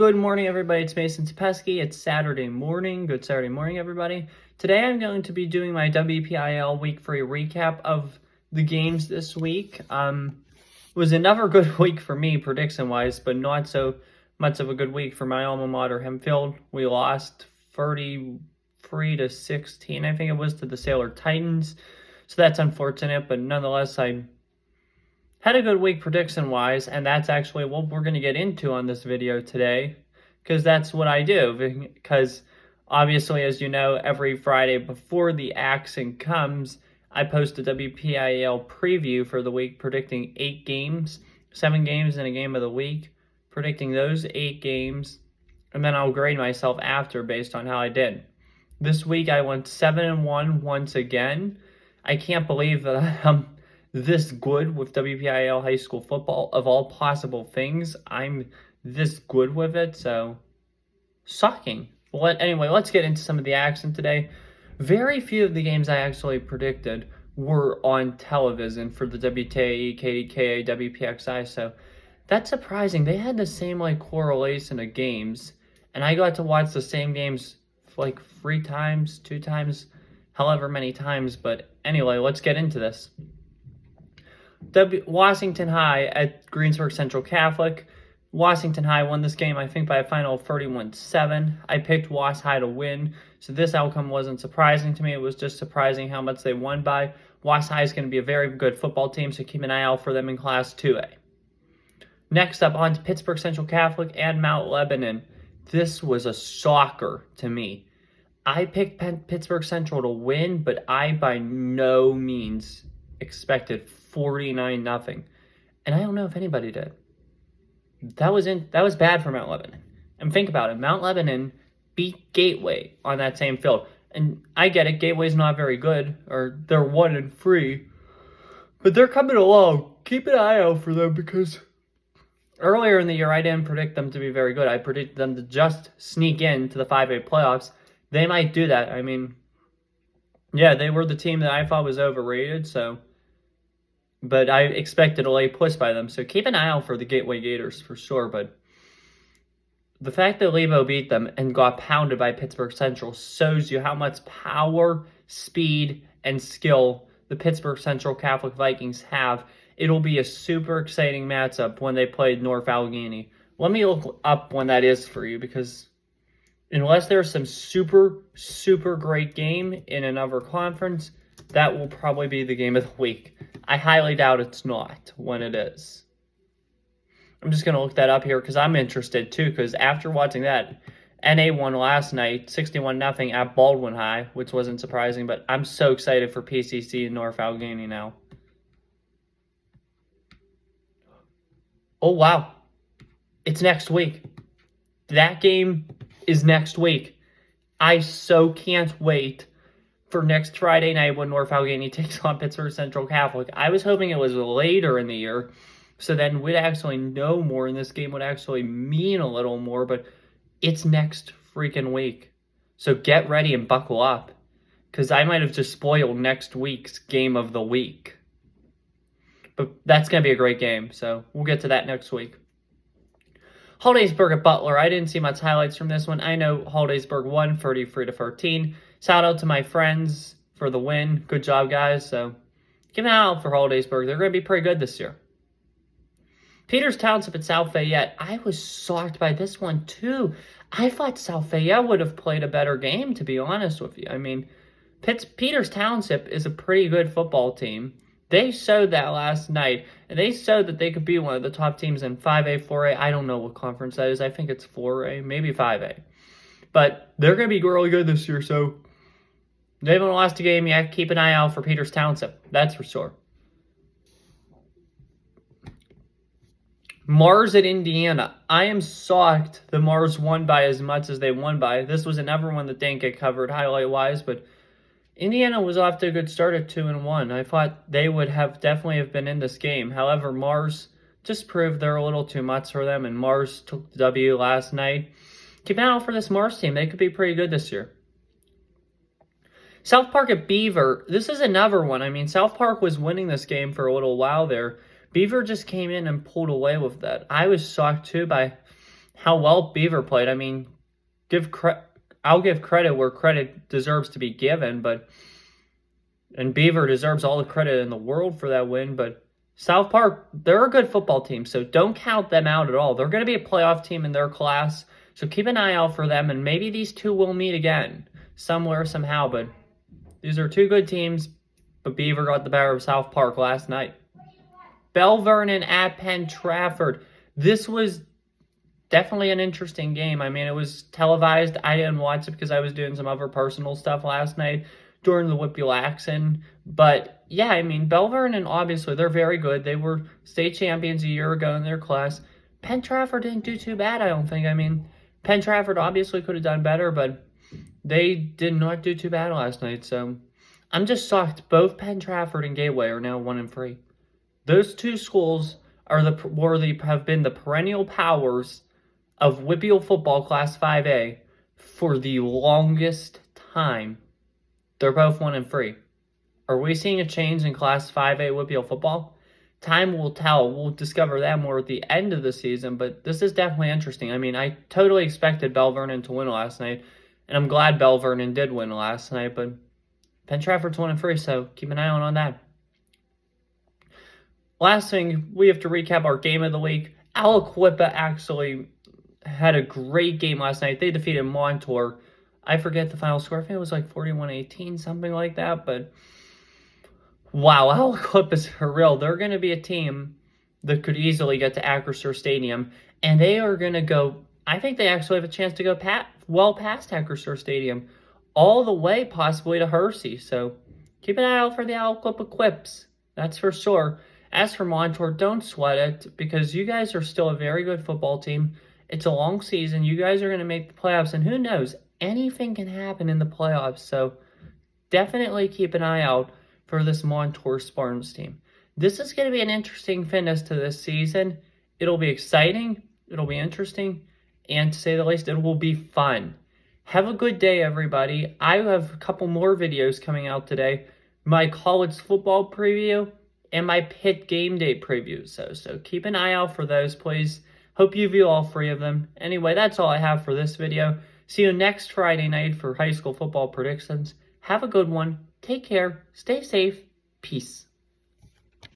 Good morning, everybody. It's Mason Tepesky. It's Saturday morning. Good Saturday morning, everybody. Today, I'm going to be doing my WPIAL Week 3 recap of the games this week. It was another good week for me, prediction-wise, but not so much of a good week for my alma mater, Hempfield. We lost 33-16, I think it was, to the Sailor Titans. So that's unfortunate, but nonetheless, I had a good week prediction-wise, and that's actually what we're going to get into on this video today, because that's what I do, because obviously, as you know, every Friday before the action comes, I post a WPIAL preview for the week, predicting 8 games, 7 games in a game of the week, predicting those 8 games, and then I'll grade myself after based on how I did. This week, I went 7-1 once again. I can't believe that I'm this good with WPIAL High School Football. Of all possible things, I'm this good with it, so shocking. Well, anyway, let's get into some of the action today. Very few of the games I actually predicted were on television for the WTAE, KDKA, WPXI, so that's surprising. They had the same correlation of games, and I got to watch the same games 3 times, 2 times, however many times. But anyway, let's get into this. Washington High at Greensburg Central Catholic. Washington High won this game, I think, by a final of 31-7. I picked Was High to win, so this outcome wasn't surprising to me. It was just surprising how much they won by. Was High is going to be a very good football team, so keep an eye out for them in Class 2A. Next up, on to Pittsburgh Central Catholic and Mount Lebanon. This was a shocker to me. I picked Pittsburgh Central to win, but I by no means expected 49-0. And I don't know if anybody did. That was bad for Mount Lebanon. And think about it. Mount Lebanon beat Gateway on that same field. And I get it. Gateway's not very good, or they're 1-3. But they're coming along. Keep an eye out for them, because earlier in the year, I didn't predict them to be very good. I predicted them to just sneak into the 5A playoffs. They might do that. I mean, yeah, they were the team that I thought was overrated, but I expected a late push by them, so keep an eye out for the Gateway Gators for sure. But the fact that Lebo beat them and got pounded by Pittsburgh Central shows you how much power, speed, and skill the Pittsburgh Central Catholic Vikings have. It'll be a super exciting matchup when they play North Allegheny. Let me look up when that is for you, because unless there's some super, super great game in another conference, that will probably be the game of the week. I highly doubt it's not when it is. I'm just going to look that up here because I'm interested too, because after watching that, NA won last night 61-0 at Baldwin High, which wasn't surprising, but I'm so excited for PCC and North Allegheny now. Oh, wow. It's next week. That game is next week. I so can't wait for next Friday night when North Allegheny takes on Pittsburgh Central Catholic. I was hoping it was later in the year, so then we'd actually know more, and this game would actually mean a little more, but it's next freaking week. So get ready and buckle up, because I might have just spoiled next week's game of the week. But that's going to be a great game, so we'll get to that next week. Hollidaysburg at Butler. I didn't see much highlights from this one. I know Hollidaysburg won 33-13. Shout out to my friends for the win. Good job, guys. So keep an eye out for Hollidaysburg. They're going to be pretty good this year. Peters Township at South Fayette. I was shocked by this one, too. I thought South Fayette would have played a better game, to be honest with you. I mean, Peters Township is a pretty good football team. They showed that last night, and they showed that they could be one of the top teams in 5A, 4A. I don't know what conference that is. I think it's 4A, maybe 5A. But they're going to be really good this year, so they haven't lost a game yet. Keep an eye out for Peters Township. That's for sure. Mars at Indiana. I am shocked the Mars won by as much as they won by. This was another one that didn't get covered highlight-wise, but Indiana was off to a good start at 2-1. I thought they would definitely have been in this game. However, Mars just proved they're a little too much for them, and Mars took the W last night. Keep an eye out for this Mars team. They could be pretty good this year. South Park at Beaver. This is another one. I mean, South Park was winning this game for a little while there. Beaver just came in and pulled away with that. I was shocked, too, by how well Beaver played. I mean, I'll give credit where credit deserves to be given, and Beaver deserves all the credit in the world for that win, but South Park, they're a good football team, so don't count them out at all. They're going to be a playoff team in their class, so keep an eye out for them, and maybe these two will meet again somewhere, somehow, but these are two good teams, but Beaver got the better of South Park last night. Bell Vernon at Penn Trafford. This was definitely an interesting game. I mean, it was televised. I didn't watch it because I was doing some other personal stuff last night during the WPIAL action. But yeah, I mean, Bell Vernon, obviously, they're very good. They were state champions a year ago in their class. Penn Trafford didn't do too bad, I don't think. I mean, Penn Trafford obviously could have done better, but they did not do too bad last night. So I'm just shocked. Both Penn Trafford and Gateway are now 1-3. Those two schools have been the perennial powers of WPIAL football Class 5A for the longest time. They're both 1-3. Are we seeing a change in Class 5A WPIAL football? Time will tell. We'll discover that more at the end of the season, but this is definitely interesting. I mean, I totally expected Bell Vernon to win last night, and I'm glad Bell Vernon did win last night, but Penn Trafford's 1-3, so keep an eye on that. Last thing, we have to recap our game of the week. Aliquippa actually had a great game last night. They defeated Montour. I forget the final score. I think it was like 41-18, something like that. But wow, Aliquippa is for real. They're going to be a team that could easily get to Acrisure Stadium. And they are going to go, I think they actually have a chance to go well past Acrisure Stadium, all the way possibly to Hersey. So keep an eye out for the Aliquippa Quips. That's for sure. As for Montour, don't sweat it because you guys are still a very good football team. It's a long season. You guys are going to make the playoffs, and who knows? Anything can happen in the playoffs, so definitely keep an eye out for this Montour Spartans team. This is going to be an interesting finish to this season. It'll be exciting, it'll be interesting, and to say the least, it will be fun. Have a good day, everybody. I have a couple more videos coming out today. My college football preview and my Pitt game day preview. So keep an eye out for those, please. Hope you view all 3 of them. Anyway, that's all I have for this video. See you next Friday night for high school football predictions. Have a good one. Take care. Stay safe. Peace.